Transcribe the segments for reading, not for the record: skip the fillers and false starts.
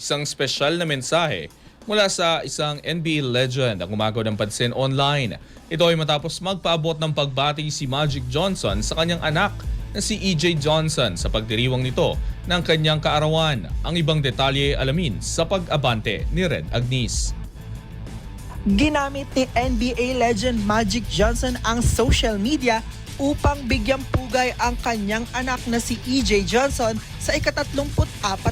isang espesyal na mensahe mula sa isang NBA legend ang umagaw ng pansin online. Ito ay matapos magpaabot ng pagbati si Magic Johnson sa kanyang anak na si EJ Johnson sa pagdiriwang nito ng kanyang kaarawan. Ang ibang detalye alamin sa pag-abante ni Red Agnis. Ginamit ni NBA legend Magic Johnson ang social media upang bigyang pugay ang kanyang anak na si EJ Johnson sa ika-34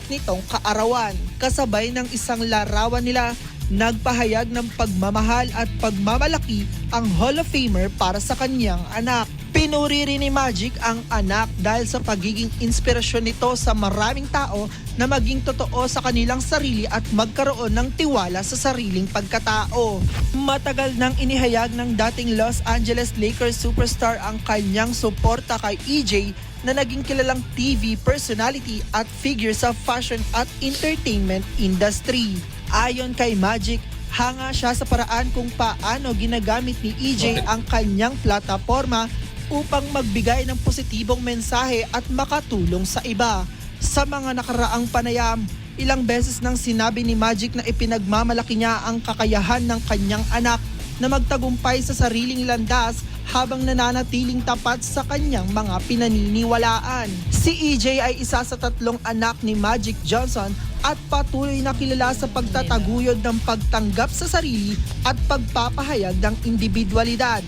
nitong kaarawan. Kasabay ng isang larawan nila, nagpahayag ng pagmamahal at pagmamalaki ang Hall of Famer para sa kanyang anak. Pinuri rin ni Magic ang anak dahil sa pagiging inspirasyon nito sa maraming tao na maging totoo sa kanilang sarili at magkaroon ng tiwala sa sariling pagkatao. Matagal nang inihayag ng dating Los Angeles Lakers superstar ang kanyang suporta kay EJ na naging kilalang TV personality at figure sa fashion at entertainment industry. Ayon kay Magic, hanga siya sa paraan kung paano ginagamit ni EJ ang kanyang plataforma upang magbigay ng positibong mensahe at makatulong sa iba. Sa mga nakaraang panayam, ilang beses nang sinabi ni Magic na ipinagmamalaki niya ang kakayahan ng kanyang anak na magtagumpay sa sariling landas habang nananatiling tapat sa kanyang mga pinaniniwalaan. Si EJ ay isa sa 3 anak ni Magic Johnson at patuloy na kilala sa pagtataguyod ng pagtanggap sa sarili at pagpapahayag ng individualidad.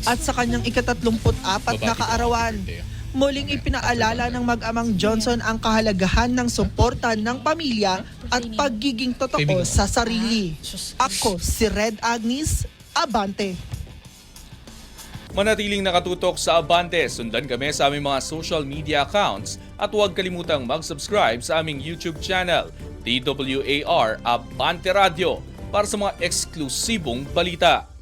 At sa kanyang ika-34 na kaarawan, muling ipinaalala ng mag-amang Johnson ang kahalagahan ng suporta ng pamilya at pagiging totoo sa sarili. Ako si Red Agnis, Abante. Manatiling nakatutok sa Abante, sundan kami sa aming mga social media accounts at huwag kalimutang mag-subscribe sa aming YouTube channel, DWAR Abante Radio, para sa mga eksklusibong balita.